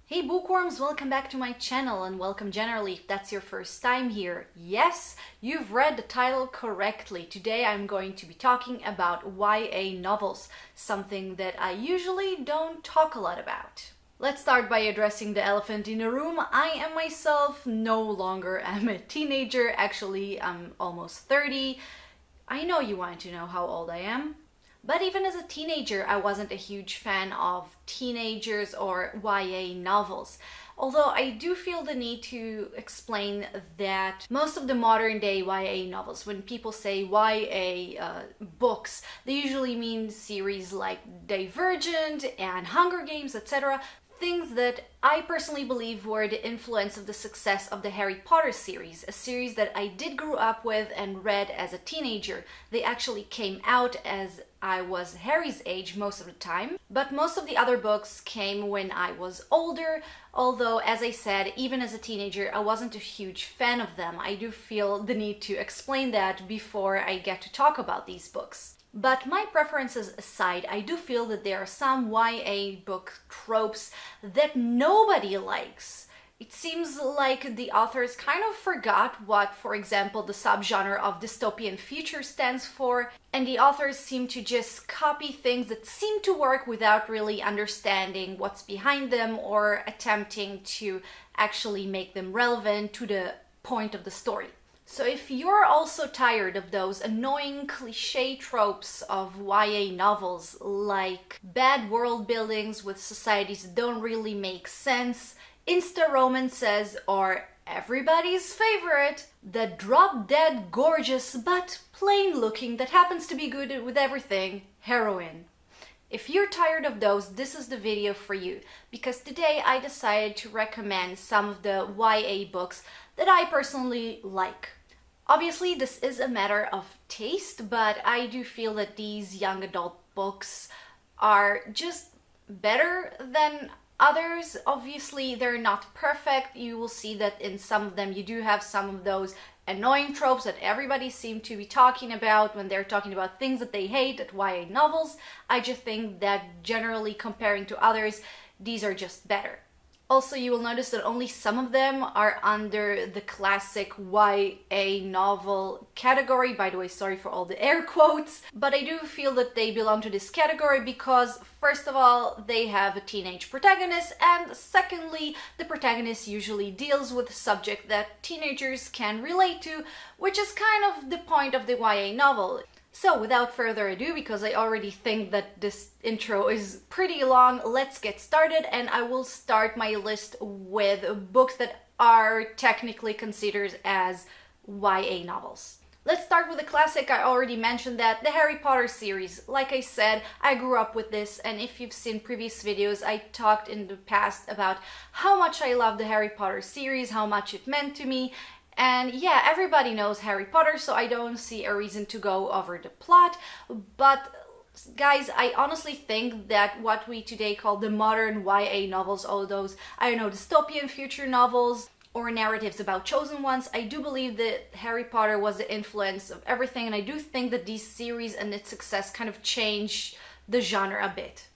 Hey Bookworms, welcome back to my channel and welcome generally if that's your first time here. Yes, you've read the title correctly. Today I'm going to be talking about YA novels, something that I usually don't talk a lot about. Let's start by addressing the elephant in the room. I am myself no longer am a teenager. Actually, I'm almost 30. I know you want to know how old I am. But even as a teenager, I wasn't a huge fan of teenagers or YA novels. Although I do feel the need to explain that most of the modern day YA novels, when people say YA books, they usually mean series like Divergent and Hunger Games, etc. Things that I personally believe were the influence of the success of the Harry Potter series, a series that I did grow up with and read as a teenager. They actually came out as I was Harry's age most of the time, but most of the other books came when I was older, although as I said, even as a teenager, I wasn't a huge fan of them. I do feel the need to explain that before I get to talk about these books. But my preferences aside, I do feel that there are some YA book tropes that nobody likes. It seems like the authors kind of forgot what, for example, the subgenre of dystopian future stands for, and the authors seem to just copy things that seem to work without really understanding what's behind them or attempting to actually make them relevant to the point of the story. So if you're also tired of those annoying cliche tropes of YA novels like bad world buildings with societies that don't really make sense, insta romances, or everybody's favorite, the drop-dead gorgeous but plain looking that happens to be good with everything, heroine. If you're tired of those, this is the video for you, because today I decided to recommend some of the YA books that I personally like. Obviously, this is a matter of taste, but I do feel that these young adult books are just better than others. Obviously, they're not perfect. You will see that in some of them you do have some of those annoying tropes that everybody seems to be talking about when they're talking about things that they hate at YA novels. I just think that generally comparing to others, these are just better. Also, you will notice that only some of them are under the classic YA novel category. By the way, sorry for all the air quotes. But I do feel that they belong to this category because, first of all, they have a teenage protagonist, and secondly, the protagonist usually deals with a subject that teenagers can relate to, which is kind of the point of the YA novel. So without further ado, because I already think that this intro is pretty long, let's get started, and I will start my list with books that are technically considered as YA novels. Let's start with a classic. I already mentioned that, the Harry Potter series. Like I said, I grew up with this, and if you've seen previous videos, I talked in the past about how much I love the Harry Potter series, how much it meant to me. And yeah, everybody knows Harry Potter, so I don't see a reason to go over the plot. But guys, I honestly think that what we today call the modern YA novels, all those, I don't know, dystopian future novels or narratives about chosen ones, I do believe that Harry Potter was the influence of everything, and I do think that these series and its success kind of changed the genre a bit.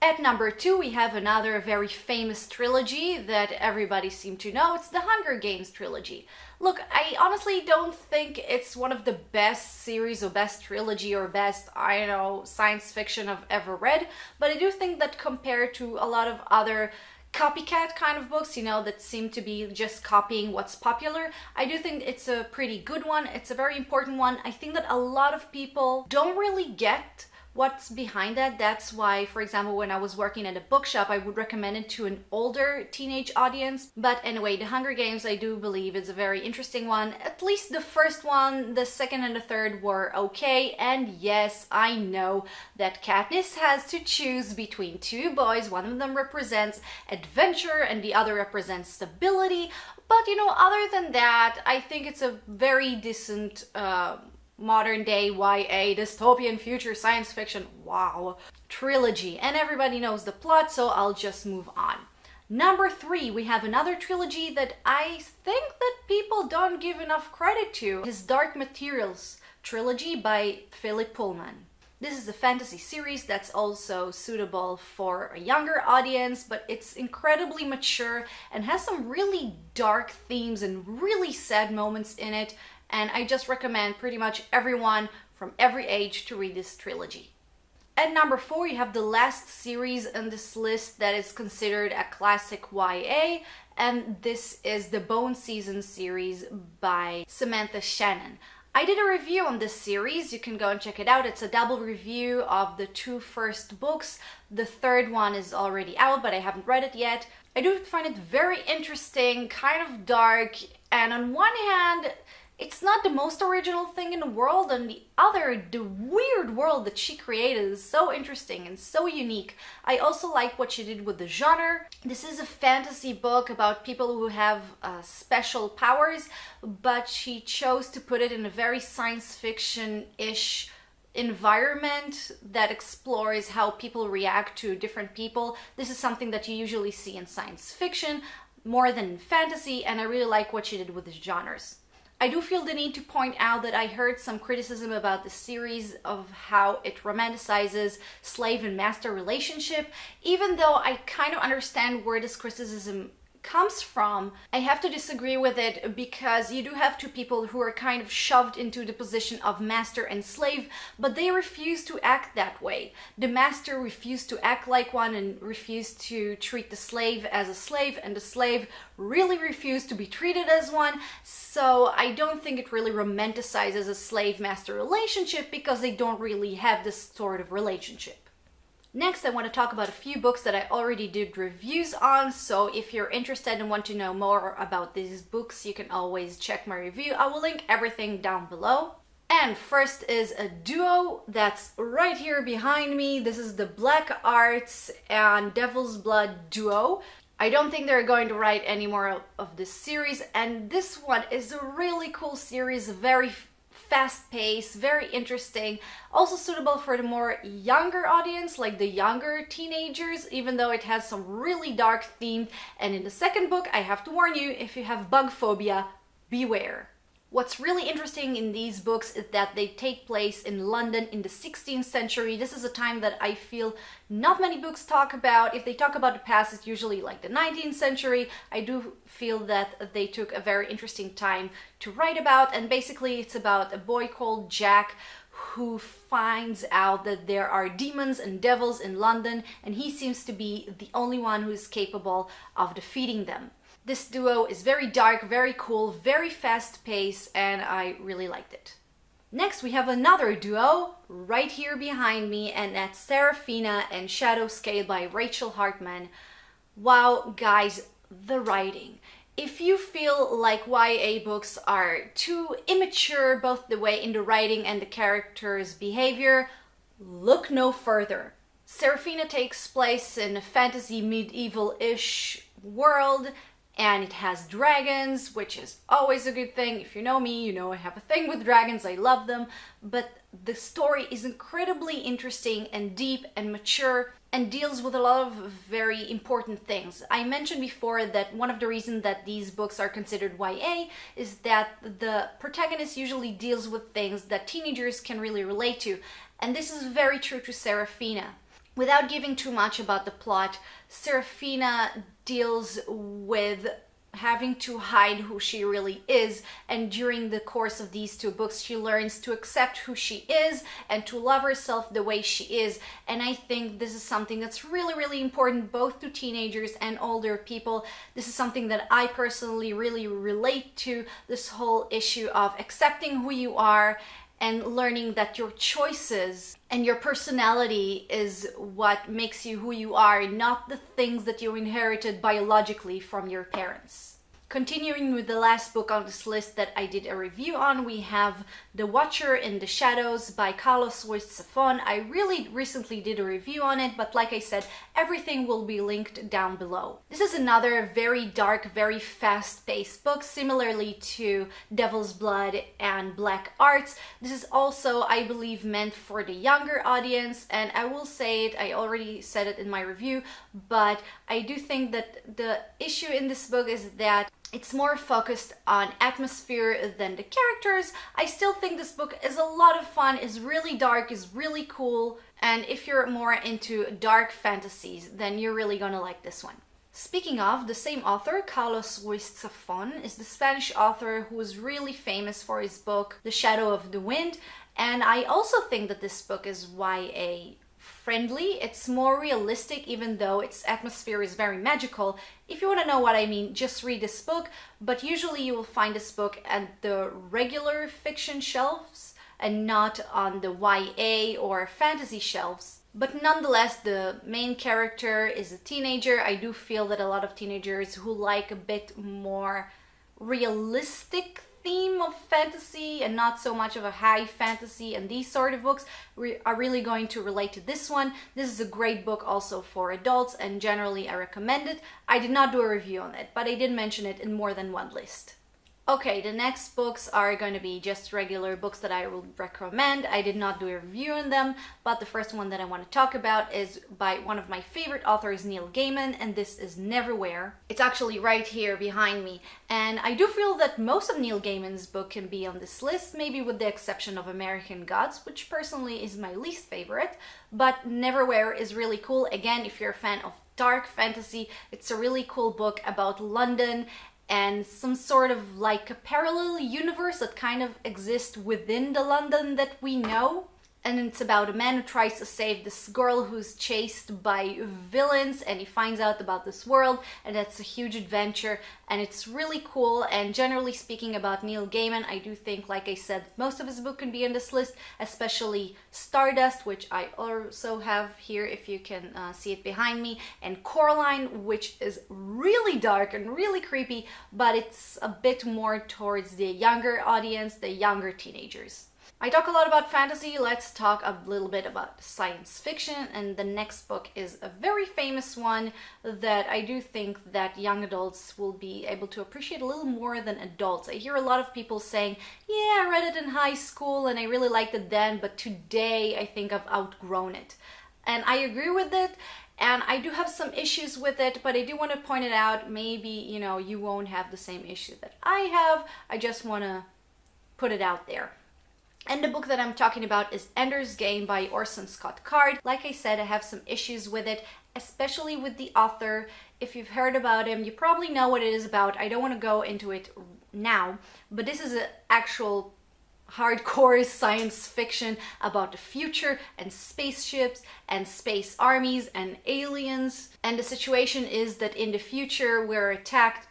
At number 2, we have another very famous trilogy that everybody seems to know. It's the Hunger Games trilogy. Look, I honestly don't think it's one of the best series or best trilogy or best, I don't know, science fiction I've ever read, but I do think that compared to a lot of other copycat kind of books, you know, that seem to be just copying what's popular, I do think it's a pretty good one. It's a very important one. I think that a lot of people don't really get what's behind that. That's why, for example, when I was working at a bookshop, I would recommend it to an older teenage audience. But anyway, the Hunger Games, I do believe, is a very interesting one. At least the first one, the second and the third were okay. And yes, I know that Katniss has to choose between two boys. One of them represents adventure and the other represents stability. But, you know, other than that, I think it's a very decent modern day YA dystopian future science fiction, wow, trilogy, and everybody knows the plot, so I'll just move on. Number 3, we have another trilogy that I think that people don't give enough credit to, his Dark Materials trilogy by Philip Pullman. This is a fantasy series that's also suitable for a younger audience, but it's incredibly mature and has some really dark themes and really sad moments in it. And I just recommend pretty much everyone from every age to read this trilogy. At number 4, you have the last series on this list that is considered a classic YA, and this is the Bone Season series by Samantha Shannon. I did a review on this series, you can go and check it out. It's a double review of the 2 first books. The third one is already out, but I haven't read it yet. I do find it very interesting, kind of dark, and on one hand, it's not the most original thing in the world, and the other, the weird world that she created is so interesting and so unique. I also like what she did with the genre. This is a fantasy book about people who have special powers, but she chose to put it in a very science fiction-ish environment that explores how people react to different people. This is something that you usually see in science fiction more than in fantasy, and I really like what she did with the genres. I do feel the need to point out that I heard some criticism about the series of how it romanticizes slave and master relationship. Even though I kind of understand where this criticism comes from, I have to disagree with it because you do have 2 people who are kind of shoved into the position of master and slave, but they refuse to act that way. The master refused to act like one and refused to treat the slave as a slave, and the slave really refused to be treated as one. So I don't think it really romanticizes a slave-master relationship because they don't really have this sort of relationship. Next, I want to talk about a few books that I already did reviews on, so if you're interested and want to know more about these books, you can always check my review. I will link everything down below. And first is a duo that's right here behind me. This is the Black Arts and Devil's Blood duo. I don't think they're going to write any more of this series, and this one is a really cool series, very fast-paced, very interesting, also suitable for the more younger audience, like the younger teenagers, even though it has some really dark themes. And in the second book, I have to warn you, if you have bug phobia, beware. What's really interesting in these books is that they take place in London in the 16th century. This is a time that I feel not many books talk about. If they talk about the past, it's usually like the 19th century. I do feel that they took a very interesting time to write about, and basically it's about a boy called Jack who finds out that there are demons and devils in London, and he seems to be the only one who is capable of defeating them. This duo is very dark, very cool, very fast-paced, and I really liked it. Next, we have another duo right here behind me, and that's Serafina and Shadow Scale by Rachel Hartman. Wow, guys, the writing. If you feel like YA books are too immature, both the way in the writing and the characters' behavior, look no further. Serafina takes place in a fantasy medieval-ish world, and it has dragons, which is always a good thing. If you know me, you know I have a thing with dragons, I love them. But the story is incredibly interesting and deep and mature and deals with a lot of very important things. I mentioned before that one of the reasons that these books are considered YA is that the protagonist usually deals with things that teenagers can really relate to. And this is very true to Serafina. Without giving too much about the plot, Serafina deals with having to hide who she really is, and during the course of these 2 books she learns to accept who she is and to love herself the way she is. And I think this is something that's really important both to teenagers and older people. This is something that I personally really relate to, this whole issue of accepting who you are and learning that your choices and your personality is what makes you who you are, not the things that you inherited biologically from your parents. Continuing with the last book on this list that I did a review on, we have The Watcher in the Shadows by Carlos Ruiz Zafón. I really recently did a review on it, but like I said, everything will be linked down below. This is another very dark, very fast-paced book, similarly to Devil's Blood and Black Arts. This is also, I believe, meant for the younger audience, and I will say it, I already said it in my review, but I do think that the issue in this book is that It's more focused on atmosphere than the characters. I still think this book is a lot of fun, is really dark, is really cool, and if you're more into dark fantasies, then you're really gonna like this one. Speaking of, the same author, Carlos Ruiz Zafón, is the Spanish author who is really famous for his book The Shadow of the Wind, and I also think that this book is YA friendly. It's more realistic, even though its atmosphere is very magical. If you want to know what I mean, just read this book, but usually you will find this book at the regular fiction shelves and not on the YA or fantasy shelves. But nonetheless, the main character is a teenager. I do feel that a lot of teenagers who like a bit more realistic theme of fantasy and not so much of a high fantasy and these sort of books are really going to relate to this one. This is a great book also for adults, and generally I recommend it. I did not do a review on it, but I did mention it in more than one list. Okay, the next books are going to be just regular books that I will recommend. I did not do a review on them, but the first one that I want to talk about is by one of my favorite authors, Neil Gaiman, and this is Neverwhere. It's actually right here behind me, and I do feel that most of Neil Gaiman's book can be on this list, maybe with the exception of American Gods, which personally is my least favorite, but Neverwhere is really cool. Again, if you're a fan of dark fantasy, it's a really cool book about London and some sort of like a parallel universe that kind of exists within the London that we know. And it's about a man who tries to save this girl who's chased by villains, and he finds out about this world, and that's a huge adventure, and it's really cool. And generally speaking about Neil Gaiman, I do think, like I said, most of his book can be on this list, especially Stardust, which I also have here if you can see it behind me, and Coraline, which is really dark and really creepy, but it's a bit more towards the younger audience, the younger teenagers. I talk a lot about fantasy, let's talk a little bit about science fiction, and the next book is a very famous one that I do think that young adults will be able to appreciate a little more than adults. I hear a lot of people saying, yeah, I read it in high school and I really liked it then, but today I think I've outgrown it. And I agree with it, and I do have some issues with it, but I do want to point it out. Maybe, you know, you won't have the same issue that I have. I just want to put it out there. And the book that I'm talking about is Ender's Game by Orson Scott Card. Like I said, I have some issues with it, especially with the author. If you've heard about him, you probably know what it is about. I don't want to go into it now, but this is an actual hardcore science fiction about the future and spaceships and space armies and aliens. And the situation is that in the future we're attacked,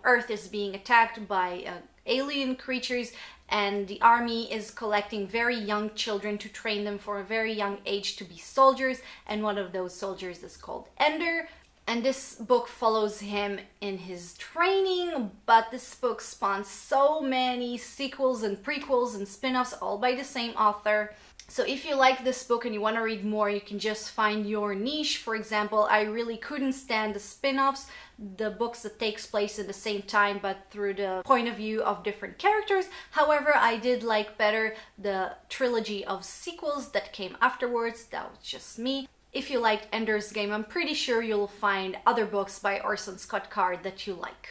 Earth is being attacked by alien creatures, and the army is collecting very young children to train them for a very young age to be soldiers, and one of those soldiers is called Ender. And this book follows him in his training, but this book spawns so many sequels and prequels and spin-offs, all by the same author. So if you like this book and you want to read more, you can just find your niche. For example, I really couldn't stand the spin-offs, the books that takes place at the same time but through the point of view of different characters. However, I did like better the trilogy of sequels that came afterwards. That was just me. If you liked Ender's Game, I'm pretty sure you'll find other books by Orson Scott Card that you like.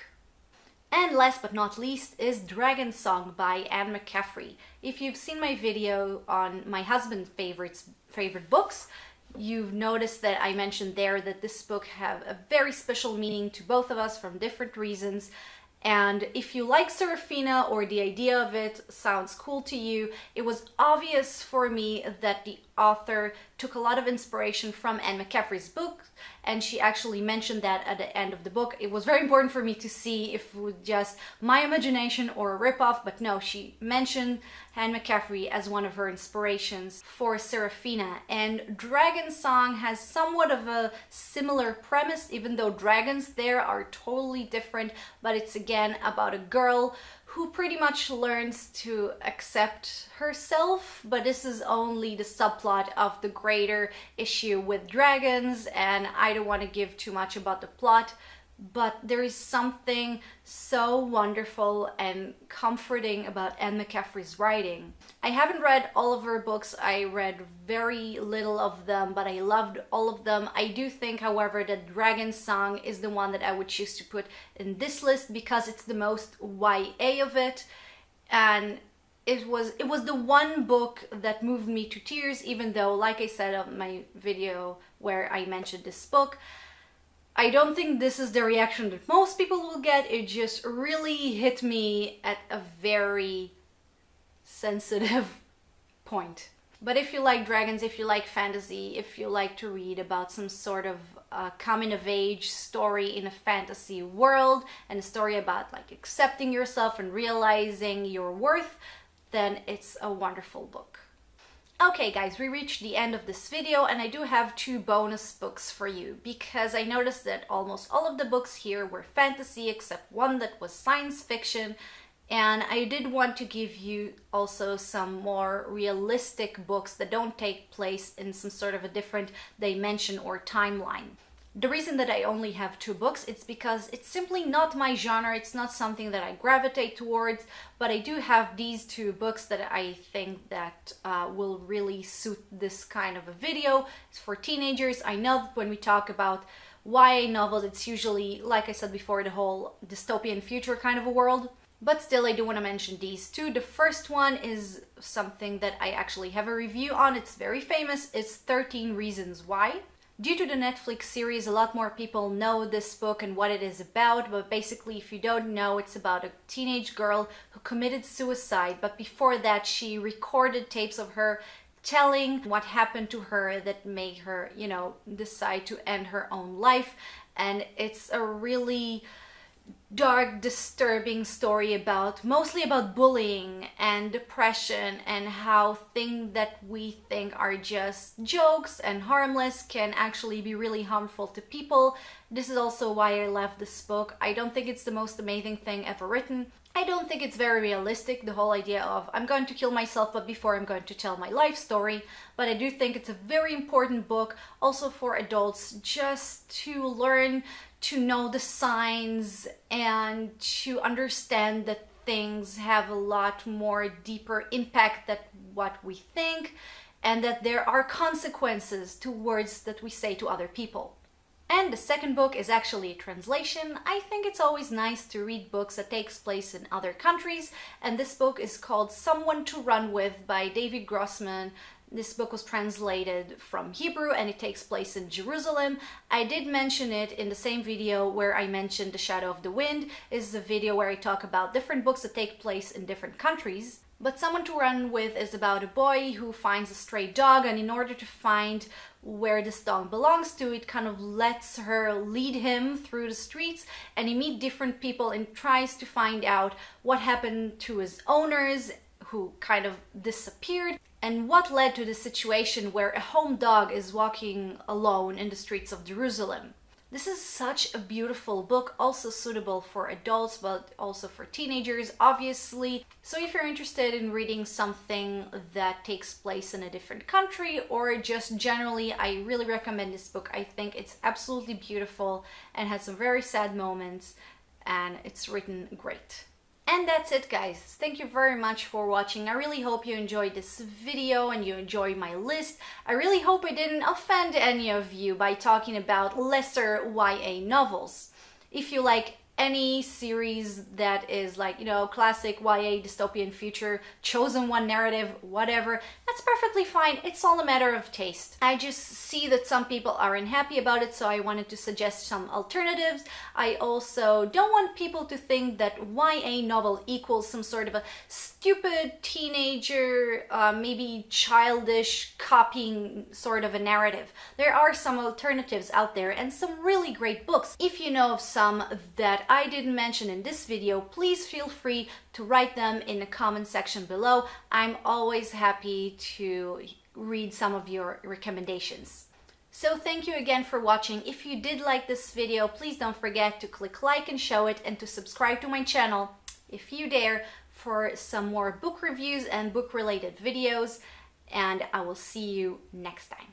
And last but not least is Dragon Song by Anne McCaffrey. If you've seen my video on my husband's favorite books, you've noticed that I mentioned there that this book have a very special meaning to both of us from different reasons. And if you like Serafina or the idea of it sounds cool to you, it was obvious for me that the author took a lot of inspiration from Anne McCaffrey's book, and she actually mentioned that at the end of the book. It was very important for me to see if it was just my imagination or a ripoff, but no, she mentioned Anne McCaffrey as one of her inspirations for Serafina. And Dragon Song has somewhat of a similar premise, even though dragons there are totally different, but it's again about a girl who pretty much learns to accept herself, but this is only the subplot of the greater issue with dragons, and I don't want to give too much about the plot, but there is something so wonderful and comforting about Anne McCaffrey's writing. I haven't read all of her books. I read very little of them, but I loved all of them. I do think, however, that Dragon's Song is the one that I would choose to put in this list because it's the most YA of it, and it was the one book that moved me to tears, even though, like I said on my video where I mentioned this book, I don't think this is the reaction that most people will get. It just really hit me at a very sensitive point. But if you like dragons, if you like fantasy, if you like to read about some sort of coming-of-age story in a fantasy world, and a story about like accepting yourself and realizing your worth, then it's a wonderful book. Okay guys, we reached the end of this video, and I do have 2 bonus books for you because I noticed that almost all of the books here were fantasy except one that was science fiction, and I did want to give you also some more realistic books that don't take place in some sort of a different dimension or timeline. The reason that I only have 2 books, it's because it's simply not my genre. It's not something that I gravitate towards, but I do have these 2 books that I think that will really suit this kind of a video. It's for teenagers. I know that when we talk about YA novels, it's usually, like I said before, the whole dystopian future kind of a world. But still, I do want to mention these 2. The first one is something that I actually have a review on. It's very famous. It's 13 Reasons Why. Due to the Netflix series, a lot more people know this book and what it is about, but basically, if you don't know, it's about a teenage girl who committed suicide, but before that she recorded tapes of her telling what happened to her that made her, you know, decide to end her own life. And it's a really dark, disturbing story mostly about bullying and depression, and how things that we think are just jokes and harmless can actually be really harmful to people. This is also why I love this book. I don't think it's the most amazing thing ever written. I don't think it's very realistic, the whole idea of I'm going to kill myself, but before I'm going to tell my life story. But I do think it's a very important book also for adults, just to learn to know the signs and to understand that things have a lot more deeper impact than what we think, and that there are consequences to words that we say to other people. And the second book is actually a translation. I think it's always nice to read books that takes place in other countries, and this book is called Someone to Run With by David Grossman. This book was translated from Hebrew and it takes place in Jerusalem. I did mention it in the same video where I mentioned The Shadow of the Wind. This is a video where I talk about different books that take place in different countries. But Someone to Run With is about a boy who finds a stray dog, and in order to find where this dog belongs to, it kind of lets her lead him through the streets, and he meets different people and tries to find out what happened to his owners who kind of disappeared, and what led to the situation where a home dog is walking alone in the streets of Jerusalem. This is such a beautiful book, also suitable for adults, but also for teenagers, obviously. So if you're interested in reading something that takes place in a different country, or just generally, I really recommend this book. I think it's absolutely beautiful and has some very sad moments, and it's written great. And that's it, guys. Thank you very much for watching. I really hope you enjoyed this video and you enjoyed my list. I really hope I didn't offend any of you by talking about lesser YA novels. If you like any series that is like, you know, classic YA dystopian future, chosen one narrative, whatever, that's perfectly fine. It's all a matter of taste. I just see that some people are unhappy about it, so I wanted to suggest some alternatives. I also don't want people to think that YA novel equals some sort of a stupid teenager, maybe childish copying sort of a narrative. There are some alternatives out there and some really great books. If you know of some that I didn't mention in this video, please feel free to write them in the comment section below. I'm always happy to read some of your recommendations. So thank you again for watching. If you did like this video, please don't forget to click like and show it, and to subscribe to my channel if you dare, for some more book reviews and book related videos, and I will see you next time.